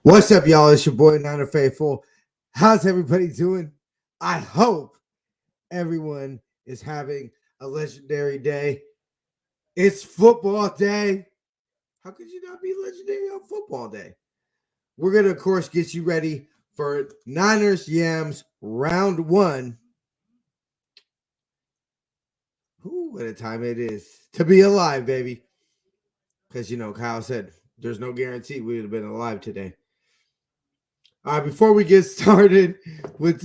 What's up, y'all? It's your boy Niner Faithful. How's everybody doing? I hope everyone is having a legendary day. It's football day. How could you not be legendary on football day? We're going to, of course, get you ready for Niners Yams round one. Ooh, what a time it is to be alive, baby. Because, Kyle said there's no guarantee we would have been alive today. All right, before we get started with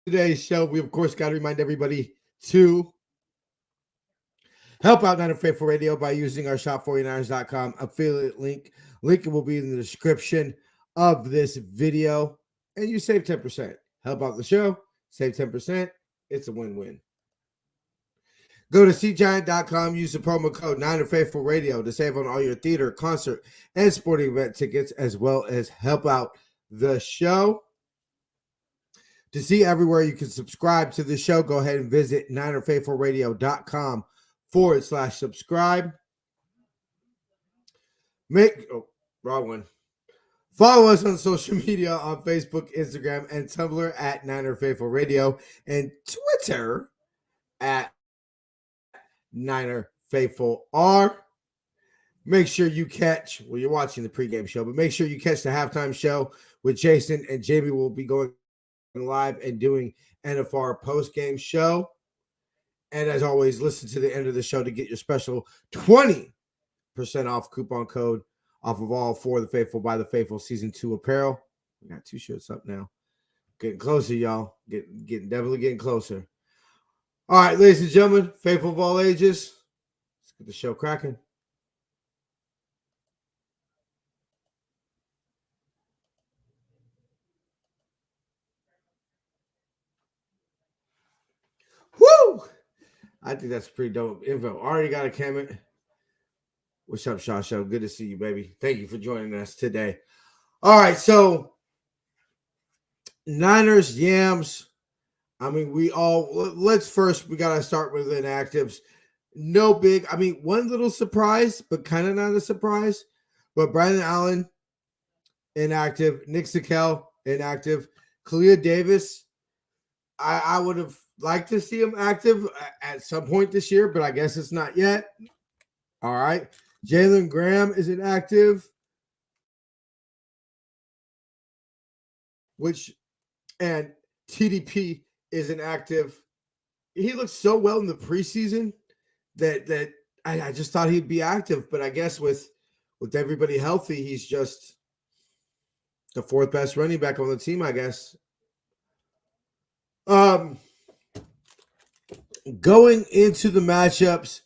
today's show, we, of course, got to remind everybody to help out Niner Faithful Radio by using our shop49ers.com affiliate link. Link will be in the description of this video, and you save 10%. Help out the show, save 10%. It's a win-win. Go to cgiant.com, use the promo code Niner Faithful Radio to save on all your theater, concert, and sporting event tickets, as well as help out the show. To see everywhere you can subscribe to the show, go ahead and visit NinerFaithfulRadio.com/subscribe. Wrong one. Follow us on social media on Facebook, Instagram, and Tumblr at Niner Faithful Radio, and Twitter at Niner Faithful R. Make sure you catch, well, you're watching the pregame show, but make sure you catch the halftime show with Jason and Jamie. Will be going live and doing NFR post-game show. And as always, listen to the end of the show to get your special 20% off coupon code off of all For the Faithful by the Faithful Season 2 apparel. We got 2 shirts up now. Getting closer, y'all. Definitely getting closer. All right, ladies and gentlemen, faithful of all ages, let's get the show cracking. Woo! I think that's pretty dope info. Already got a comment. What's up, Shasho? Good to see you, baby. Thank you for joining us today. All right, so Niners, Yams. I mean, we got to start with inactives. No big, one little surprise, but kind of not a surprise. But Brandon Allen, inactive. Nick Sikel, inactive. Khalil Davis, I would have liked to see him active at some point this year, but I guess it's not yet. All right. Jalen Graham is inactive, and TDP is inactive. He looked so well in the preseason that I just thought he'd be active, but I guess with everybody healthy, he's just the 4th best running back on the team, I guess. Going into the matchups,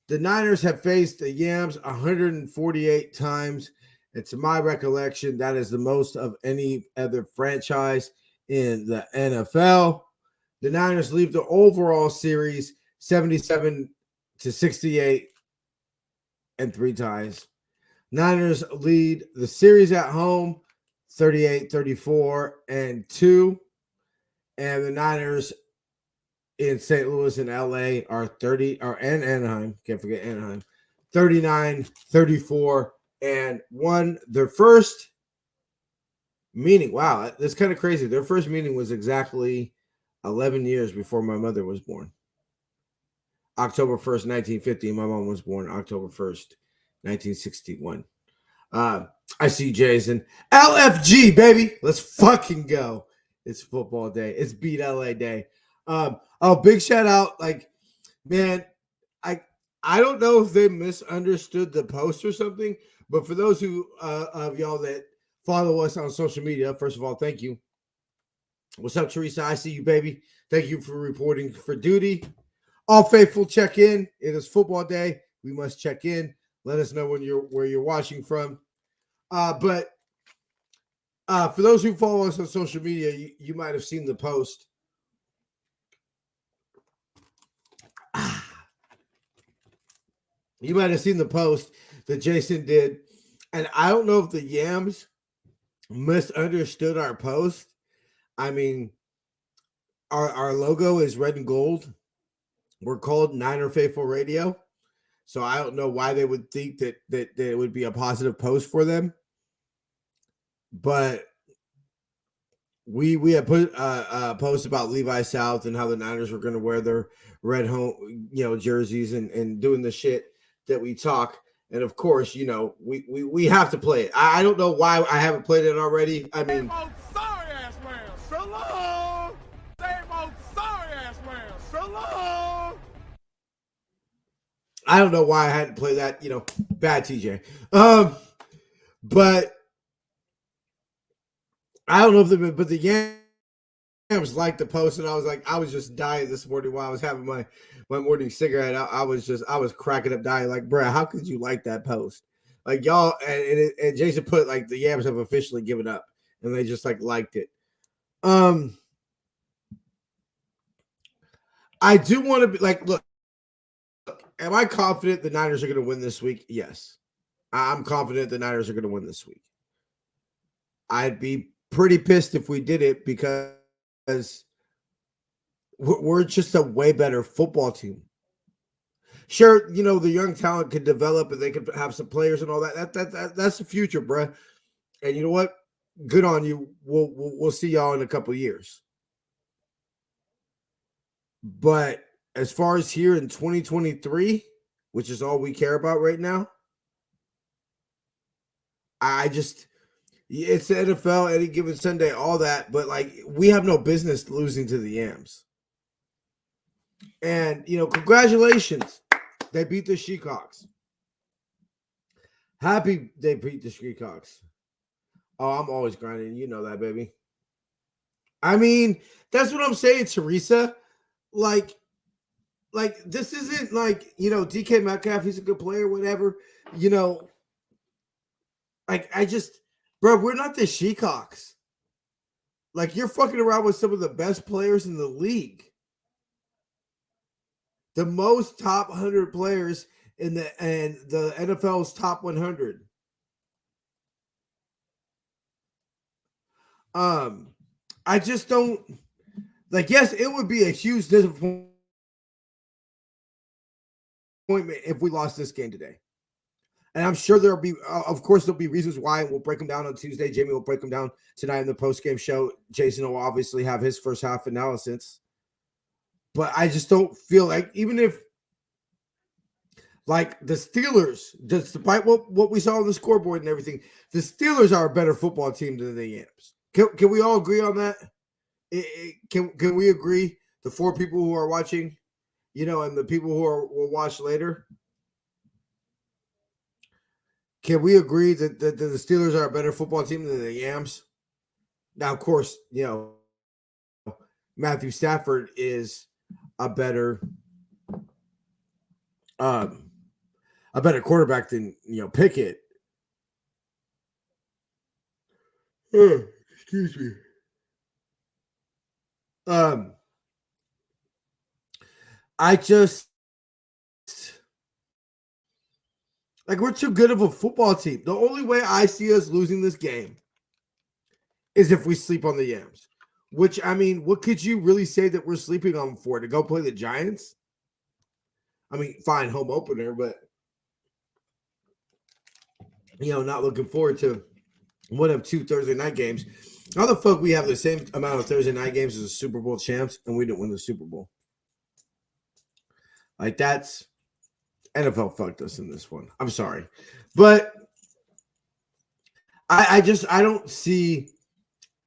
the Niners have faced the Yams 148 times. And to my recollection, that is the most of any other franchise in the NFL. The Niners leave the overall series 77-68 and 3 ties. Niners lead the series at home 38-34 and 2. And the Niners in St. Louis and LA and Anaheim, can't forget Anaheim, 39-34 and 1. Their first meeting, wow, that's kind of crazy. Their first meeting was exactly 11 years before my mother was born. October 1st, 1950. My mom was born October 1st, 1961. I see Jason. LFG, baby. Let's fucking go. It's football day. It's beat LA day. Big shout out. Man, I don't know if they misunderstood the post or something, but for those of y'all that follow us on social media, first of all, thank you. What's up, Teresa? I see you, baby. Thank you for reporting for duty. All faithful, check in. It is football day. We must check in. Let us know where you're watching from. But for those who follow us on social media, you might have seen the post. You might have seen the post that Jason did. And I don't know if the Yams misunderstood our post. I mean, our logo is red and gold. We're called Niner Faithful Radio. So I don't know why they would think that it would be a positive post for them. But we had put a post about Levi South and how the Niners were going to wear their red home, jerseys and doing the shit that we talk. And of course, we have to play it. I don't know why I haven't played it already. I mean, same old sorry ass Rams. So long. Same old sorry ass Rams. So long. I don't know why I hadn't played that. Bad TJ. But I don't know if but the Yams liked the post, and I was just dying this morning while I was having my morning cigarette. I was cracking up, dying. Like, bruh, how could you like that post? Like y'all, and Jason put like the Yams have officially given up, and they just liked it. I do want to be look. Am I confident the Niners are going to win this week? Yes, I'm confident the Niners are going to win this week. I'd be pretty pissed if we did it because we're just a way better football team. Sure, the young talent could develop and they could have some players and all that. That's the future, bro. And you know what? Good on you. We'll see y'all in a couple of years. But as far as here in 2023, which is all we care about right now, it's the NFL, any given Sunday, all that. But we have no business losing to the Yams. And congratulations, they beat the Seahawks. Happy they beat the Seahawks. Oh, I'm always grinding. You know that, baby. I mean, that's what I'm saying, Teresa. Like this isn't DK Metcalf. He's a good player, whatever. Bro, we're not the Seahawks. You're fucking around with some of the best players in the league. The most top 100 players in the NFL's top 100. I just don't yes, it would be a huge disappointment if we lost this game today. And I'm sure there'll be, of course, there'll be reasons why. We'll break them down on Tuesday. Jamie will break them down tonight in the post-game show. Jason will obviously have his first half analysis. But I just don't feel like, even if, the Steelers, despite what we saw on the scoreboard and everything, the Steelers are a better football team than the Yams. Can we all agree on that? Can we agree? The 4 people who are watching, and the people who will watch later. Can we agree that the Steelers are a better football team than the Yams? Now, of course, Matthew Stafford is a better quarterback than Pickett. Excuse me. I just we're too good of a football team. The only way I see us losing this game is if we sleep on the Yams. Which, I mean, what could you really say that we're sleeping on for? To go play the Giants? I mean, fine, home opener, but not looking forward to one of 2 Thursday night games. How the fuck we have the same amount of Thursday night games as the Super Bowl champs and we didn't win the Super Bowl? That's NFL fucked us in this one. I'm sorry. But I don't see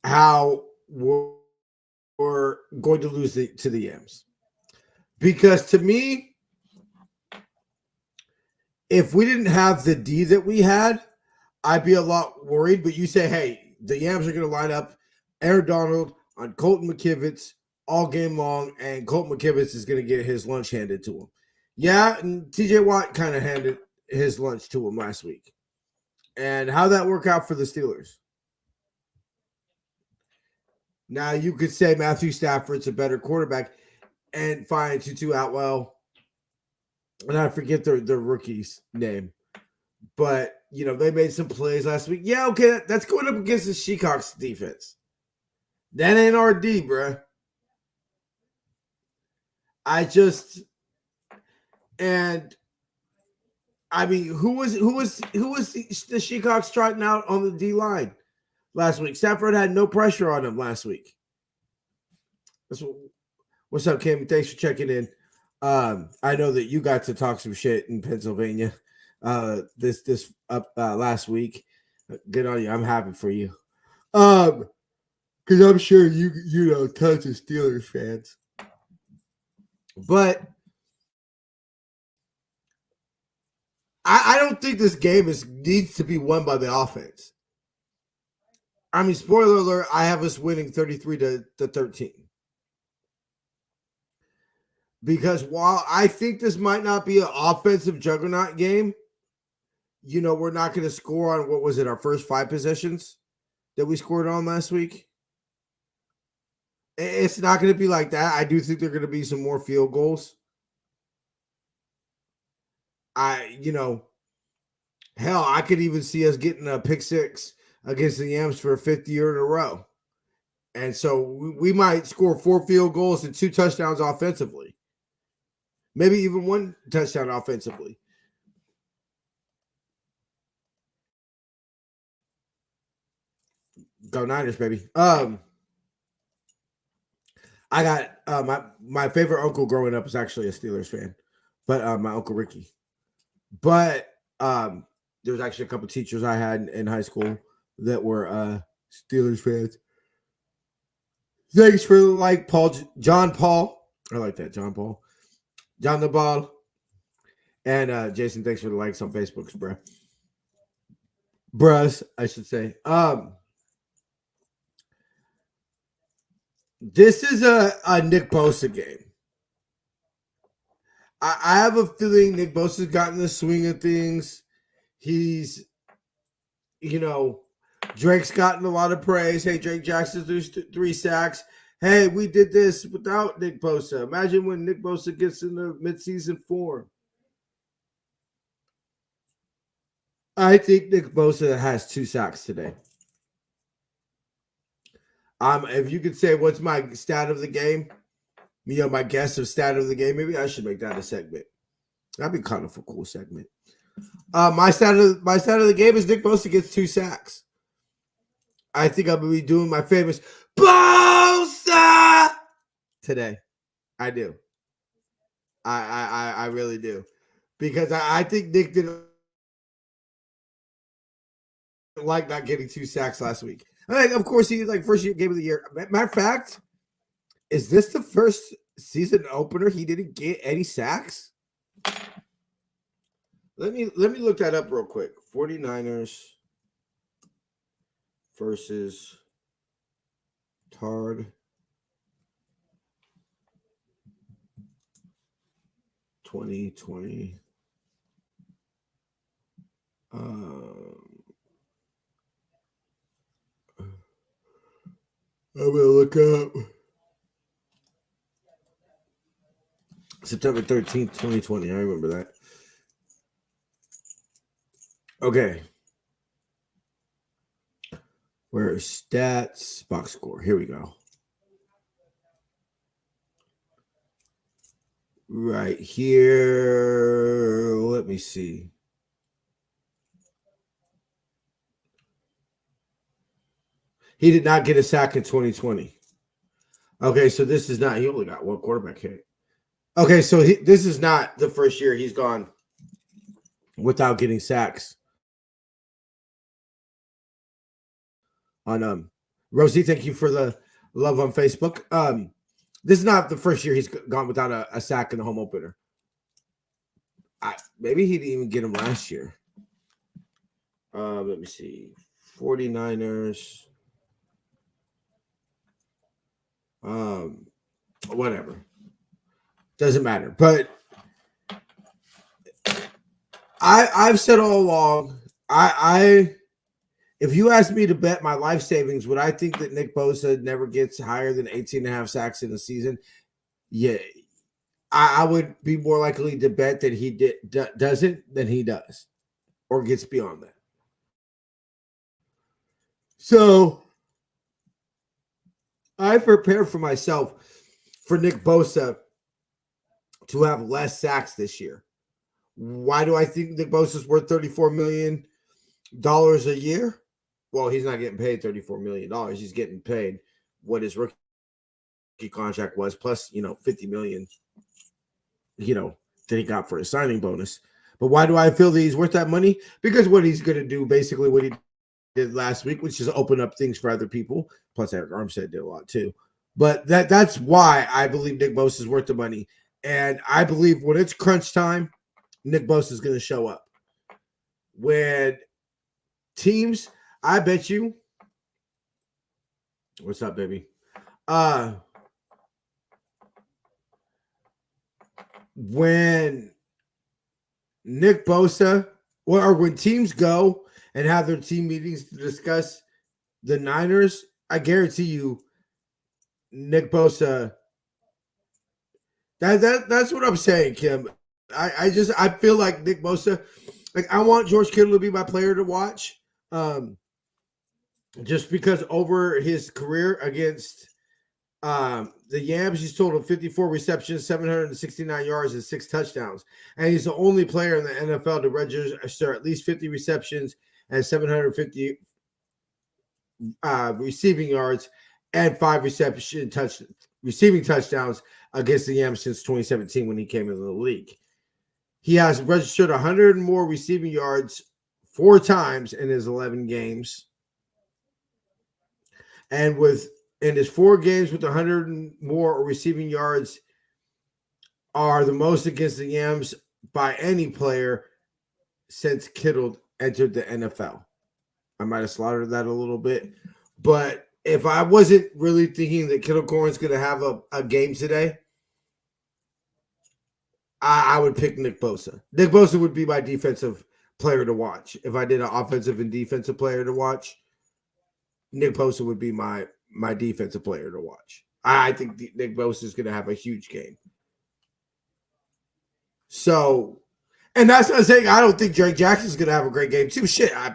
how we're going to lose to the Yams. Because to me, if we didn't have the D that we had, I'd be a lot worried. But you say, hey, the Yams are going to line up Aaron Donald on Colton McKivitz all game long, and Colton McKivitz is going to get his lunch handed to him. Yeah, and TJ Watt kind of handed his lunch to him last week. And how'd that work out for the Steelers? Now, you could say Matthew Stafford's a better quarterback, and fine, Tutu Atwell, and I forget their rookie's name. But, they made some plays last week. Yeah, okay, that's going up against the Seahawks defense. That ain't our D, bruh. And I mean, who was the Seahawks trotting out on the D line last week? Stafford had no pressure on him last week. What's up, Kim? Thanks for checking in. I know that you got to talk some shit in Pennsylvania this last week. Good on you. I'm happy for you. Because I'm sure you know tons of Steelers fans. But I don't think this game needs to be won by the offense. I mean, spoiler alert, I have us winning 33 to 13. Because while I think this might not be an offensive juggernaut game, you know, we're not going to score on, what was it, our first 5 possessions that we scored on last week. It's not going to be like that. I do think there are going to be some more field goals. Hell, I could even see us getting a pick 6 against the Yams for a 50th year in a row. And so we might score 4 field goals and 2 touchdowns offensively. Maybe even 1 touchdown offensively. Go Niners, baby. I got my favorite uncle growing up was actually a Steelers fan, but my Uncle Ricky. But there was actually a couple teachers I had in high school that were Steelers fans. Thanks for John Paul. I like that, John Paul. John the Ball. And Jason, thanks for the likes on Facebook, bruh. Bruhs, I should say. This is a Nick Bosa game. I have a feeling Nick Bosa's gotten the swing of things. He's, Drake's gotten a lot of praise. Hey, Drake Jackson threw 3 sacks. Hey, we did this without Nick Bosa. Imagine when Nick Bosa gets in the midseason form. I think Nick Bosa has 2 sacks today. If you could say what's my stat of the game, my guess of stat of the game, maybe I should make that a segment. That'd be kind of a cool segment. My stat of the game is Nick Bosa gets 2 sacks. I think I'm gonna be doing my famous Bosa today. I do. I really do, because I think Nick didn't like not getting 2 sacks last week. Of course, he first year game of the year. Matter of fact, is this the first season opener he didn't get any sacks? Let me look that up real quick. 49ers versus Tard 2020. I'm gonna look up September 13th, 2020. I remember that. Okay. Where's stats? Box score. Here we go. Right here. Let me see. He did not get a sack in 2020. Okay, so this is not. He only got 1 quarterback hit. Okay, so this is not the first year he's gone without getting sacks. On Rosie, thank you for the love on Facebook. This is not the first year he's gone without a sack in the home opener. Maybe he didn't even get him last year. Let me see. 49ers. Whatever. Doesn't matter. But I've said all along, if you ask me to bet my life savings, would I think that Nick Bosa never gets higher than 18.5 sacks in a season? Yeah. I would be more likely to bet that he doesn't than he does, or gets beyond that. So I prepared for myself for Nick Bosa to have less sacks this year. Why do I think Nick Bosa is worth $34 million a year? Well, he's not getting paid $34 million. He's getting paid what his rookie contract was, plus, $50 million, that he got for his signing bonus. But why do I feel that he's worth that money? Because what he's going to do, basically what he did last week, which is open up things for other people. Plus, Eric Armstead did a lot too. But that's why I believe Nick Bosa is worth the money. And I believe when it's crunch time, Nick Bosa is going to show up. When teams, I bet you, what's up, baby? When Nick Bosa, or when teams go and have their team meetings to discuss the Niners, I guarantee you, Nick Bosa. That's what I'm saying, Kim. I feel like Nick Bosa. Like, I want George Kittle to be my player to watch, just because over his career against the Yams, he's total 54 receptions, 769 yards, and 6 touchdowns. And he's the only player in the NFL to register at least 50 receptions and 750 receiving yards and 5 receiving touchdowns against the Yams since 2017 when he came into the league. He has registered 100 more receiving yards 4 times in his 11 games. And in his 4 games with 100 more receiving yards are the most against the Yams by any player since Kittle entered the NFL. I might have slaughtered that a little bit. But if I wasn't really thinking that Kittle Corn's going to have a game today, I would pick Nick Bosa. Nick Bosa would be my defensive player to watch. If I did an offensive and defensive player to watch, Nick Bosa would be my defensive player to watch. I think Nick Bosa is going to have a huge game. So, and that's not saying I don't think Drake Jackson is going to have a great game too. Shit, I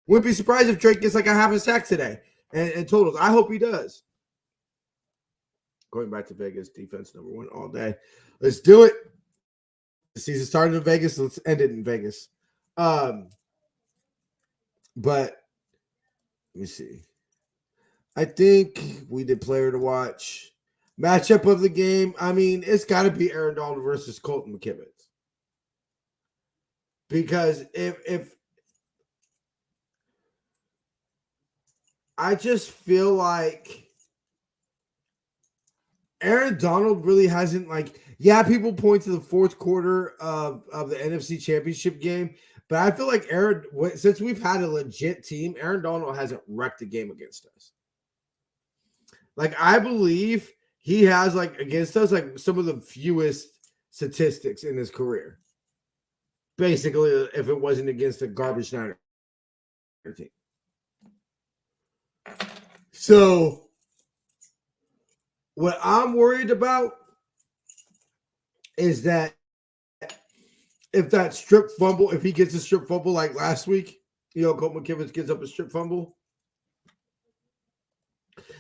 wouldn't be surprised if Drake gets like a half a sack today and totals. I hope he does. Going back to Vegas, defense number 1 all day. Let's do it. The season started in Vegas. Let's end it in Vegas. But let me see. I think we did player to watch. Matchup of the game. I mean, it's got to be Aaron Donald versus Colton McKivitz. Because if I just feel like Aaron Donald really hasn't, people point to the 4th quarter of the NFC Championship game, but I feel like since we've had a legit team, Aaron Donald hasn't wrecked a game against us. I believe he has, against us, some of the fewest statistics in his career. Basically, if it wasn't against a garbage Niner team. So, what I'm worried about is that if he gets a strip fumble like last week, Colt McKivitz gives up a strip fumble.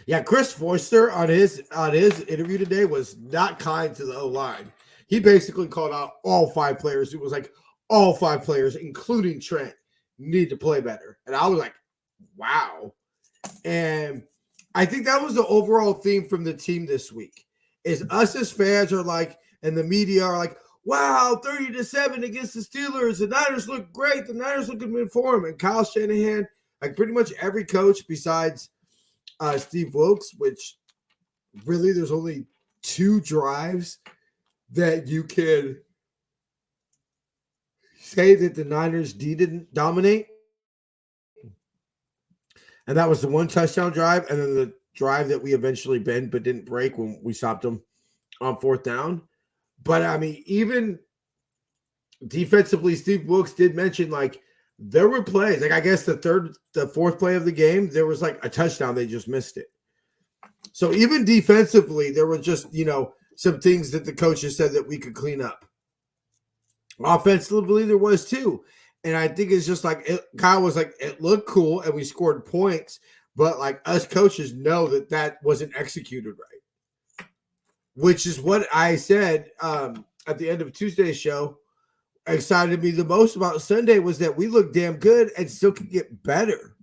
Yeah, Chris Foster on his interview today was not kind to the O-line. He basically called out all 5 players. It was like all 5 players, including Trent, need to play better. And I was like, wow. And I think that was the overall theme from the team this week. Is us as fans are and the media are like, wow, 30-7 against the Steelers. The Niners look great. The Niners look good for him. And Kyle Shanahan, pretty much every coach besides Steve Wilkes, which really there's only 2 drives that you can say that the Niners didn't dominate. And that was the 1 touchdown drive, and then the drive that we eventually bent but didn't break when we stopped them on 4th down. But, I mean, even defensively, Steve Wilkes did mention, there were plays. I guess the 4th play of the game, there was, a touchdown. They just missed it. So, even defensively, there were just, some things that the coaches said that we could clean up. Offensively, there was too. And I think it's just Kyle was it looked cool and we scored points, but us coaches know that wasn't executed right. Which is what I said at the end of Tuesday's show excited me the most about Sunday was that we looked damn good and still could get better.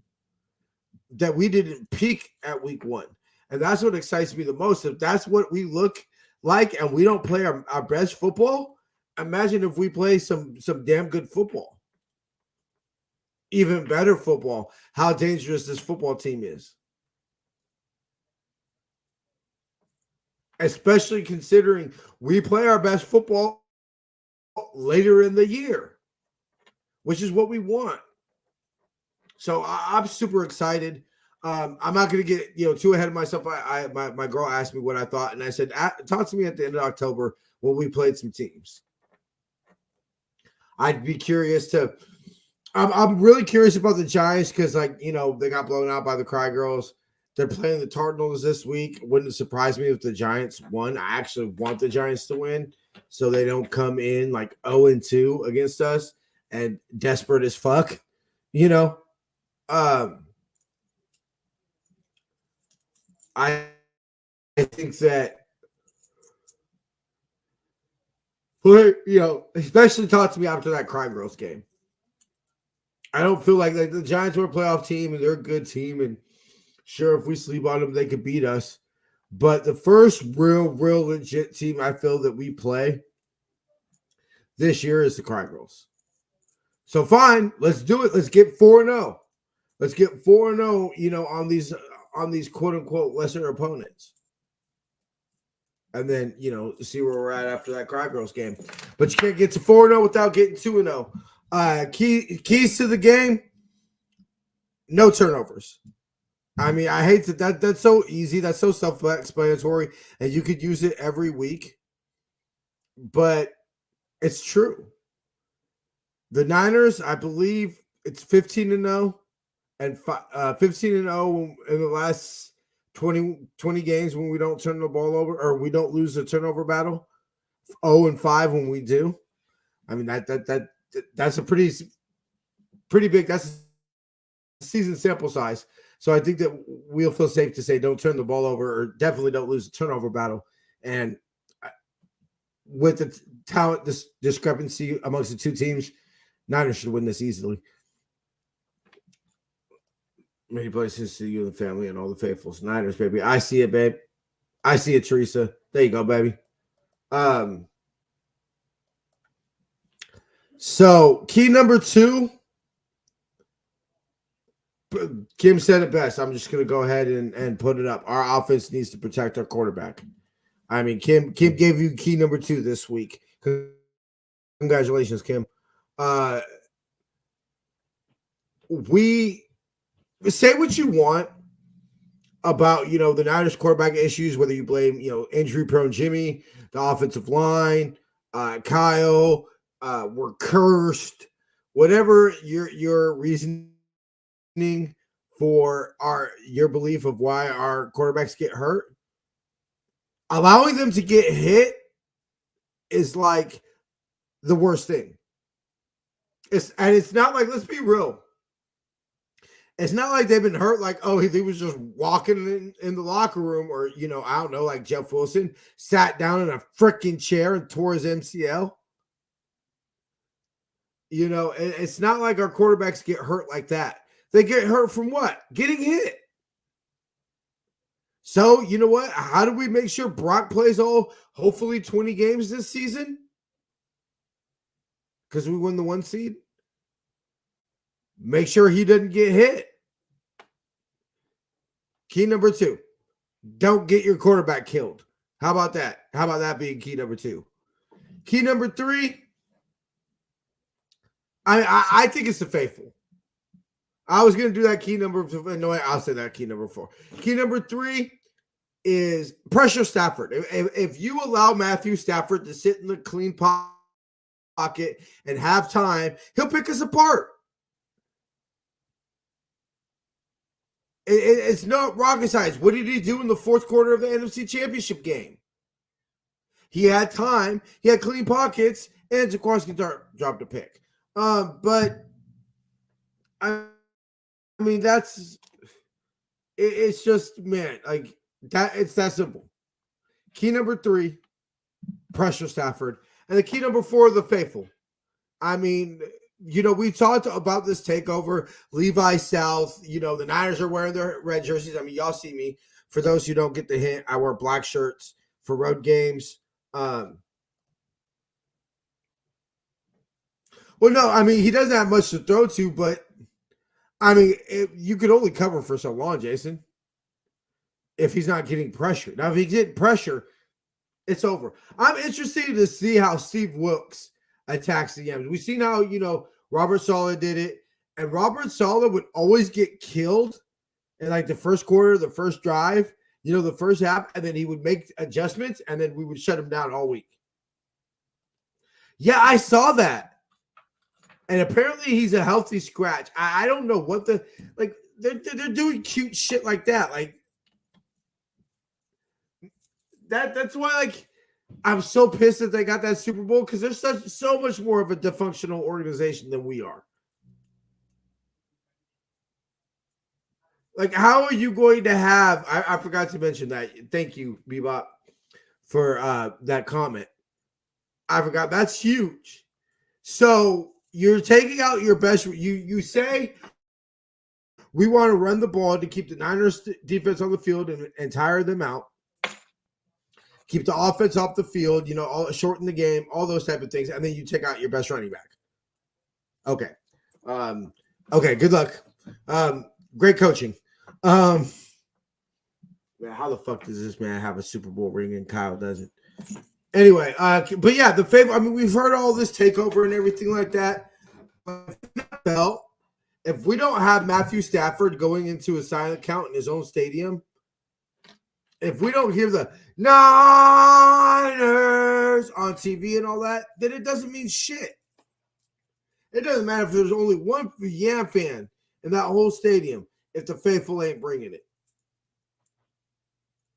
That we didn't peak at week 1. And that's what excites me the most. If that's what we look like and we don't play our best football, imagine if we play some damn good football. Even better football. How dangerous this football team is. Especially considering we play our best football later in the year, which is what we want. So I'm super excited. I'm not going to get too ahead of myself. My girl asked me what I thought, and I said, talk to me at the end of October when we played some teams. I'd be curious to. I'm really curious about the Giants because, they got blown out by the Cry Girls. They're playing the Cardinals this week. Wouldn't surprise me if the Giants won. I actually want the Giants to win so they don't come in like 0-2 against us and desperate as fuck, I think that, especially talk to me after that Cry Girls game. I don't feel like the Giants were a playoff team and they're a good team. And sure, if we sleep on them, they could beat us. But the first real legit team I feel that we play this year is the Cry Girls. So fine, let's do it. Let's get 4-0. Let's get 4-0, on these quote unquote lesser opponents. And then, see where we're at after that Cry Girls game. But you can't get to 4-0 without getting 2-0. Keys to the game, no turnovers. I mean, I hate that's so easy. That's so self-explanatory, and you could use it every week. But it's true. The Niners, I believe it's 15-0 and 15-0 in the last 20 games when we don't turn the ball over or we don't lose the turnover battle. 0-5 when we do. I mean, that's a pretty big. That's a season sample size. So I think that we'll feel safe to say don't turn the ball over or definitely don't lose the turnover battle. And with the talent discrepancy amongst the two teams, Niners should win this easily. Many blessings to you and the family and all the faithfuls. Niners, baby. I see it, babe. I see it, Teresa. There you go, baby. So key number 2. Kim said it best. I'm just going to go ahead and put it up. Our offense needs to protect our quarterback. I mean, Kim gave you key number 2 this week. Congratulations, Kim. We say what you want about, the Niners quarterback issues, whether you blame, injury-prone Jimmy, the offensive line, Kyle, we're cursed, whatever your reasoning for your belief of why our quarterbacks get hurt, allowing them to get hit is like the worst thing. It's not like, let's be real. It's not like they've been hurt like, oh, he was just walking in the locker room or, I don't know, like Jeff Wilson sat down in a freaking chair and tore his MCL. It's not like our quarterbacks get hurt like that. They get hurt from what? Getting hit. So, you know what? How do we make sure Brock plays hopefully 20 games this season? Because we won the 1 seed. Make sure he doesn't get hit. Key number 2, don't get your quarterback killed. How about that? How about that being key number 2? Key number 3, I think it's the faithful. I was going to do that key number. No, I'll say that key number 4. Key number 3 is pressure Stafford. If you allow Matthew Stafford to sit in the clean pocket and have time, he'll pick us apart. It's not rocket science. What did he do in the fourth quarter of the NFC Championship game? He had time. He had clean pockets, and Jaquan dropped a pick. But I mean, it's just, man, like that. It's that simple. Key number 3, pressure Stafford, and the key number 4, the faithful. I mean, we talked about this takeover. Levi South, the Niners are wearing their red jerseys. I mean, y'all see me. For those who don't get the hint, I wear black shirts for road games. Well, no, I mean, he doesn't have much to throw to, but I mean, you could only cover for so long, Jason, if he's not getting pressure. Now, if he's getting pressure, it's over. I'm interested to see how Steve Wilkes attacks the Yams. We've seen how, Robert Saleh did it, and Robert Saleh would always get killed in like the first quarter, the first drive, the first half, and then he would make adjustments, and then we would shut him down all week. Yeah, I saw that. And apparently he's a healthy scratch. I don't know what they're doing cute shit like that. Like that's why, like, I'm so pissed that they got that Super Bowl, because they're so much more of a dysfunctional organization than we are. Like, how are you going to have? I forgot to mention that. Thank you, Bebop, for that comment. I forgot. That's huge. So you're taking out your best. You say we want to run the ball to keep the Niners defense on the field and tire them out. Keep the offense off the field, shorten the game, all those type of things, and then you take out your best running back. Okay. Okay, good luck. Great coaching. Man, how the fuck does this man have a Super Bowl ring and Kyle doesn't? Anyway, but yeah, the favorite. I mean, we've heard all this takeover and everything like that. But if we don't have Matthew Stafford going into a silent count in his own stadium, if we don't hear the Niners on TV and all that, then it doesn't mean shit. It doesn't matter if there's only one Yam fan in that whole stadium if the faithful ain't bringing it.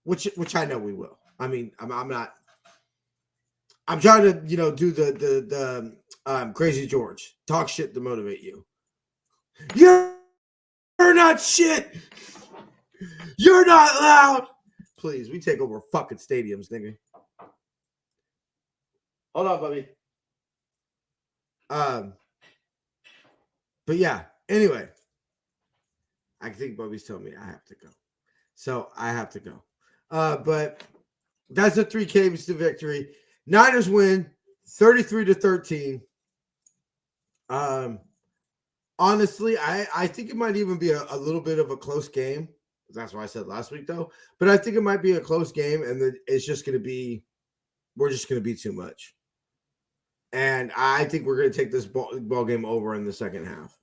Which I know we will. I mean, I'm not. I'm trying to, do the Crazy George. Talk shit to motivate you. You're not shit. You're not loud. Please, we take over fucking stadiums, nigga. Hold on, Bubby. But yeah, anyway. I think Bubby's telling me I have to go. So I have to go. But that's a 3 Ks to victory. Niners win 33-13. Honestly, I think it might even be a little bit of a close game. That's what I said last week, though. But I think it might be a close game, and then it's just going to be, we're just going to be too much. And I think we're going to take this ball game over in the second half.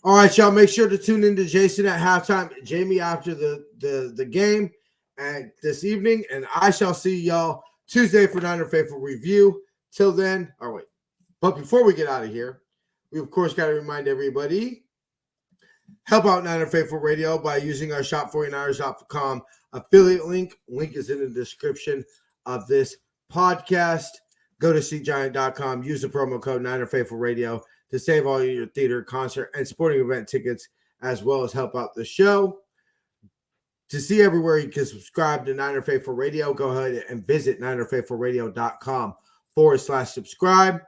All right, y'all, make sure to tune in to Jason at halftime, Jamie after the game and this evening, and I shall see y'all Tuesday for Niner Faithful Review. Till then, but before we get out of here, we, of course, got to remind everybody, help out Niner Faithful Radio by using our shop49ers.com affiliate link. Link is in the description of this podcast. Go to SeatGiant.com. Use the promo code Niner Faithful Radio to save all your theater, concert, and sporting event tickets, as well as help out the show. To see everywhere you can subscribe to Niner Faithful Radio, go ahead and visit NinerFaithfulRadio.com/subscribe.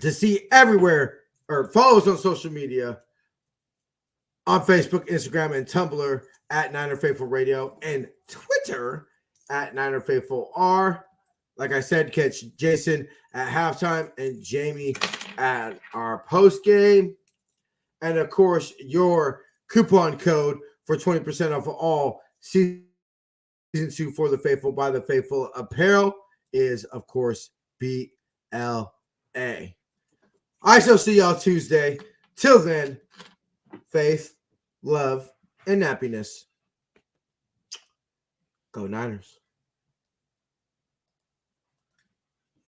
To see everywhere, or follow us on social media, on Facebook, Instagram, and Tumblr at Niner Faithful Radio, and Twitter at Niner Faithful R. Like I said, catch Jason at halftime and Jamie at our post game. And of course, your coupon code for 20% off all season 2 for the Faithful by the Faithful apparel is, of course, BLA. I shall see y'all Tuesday. Till then, faith, love, and happiness. Go Niners.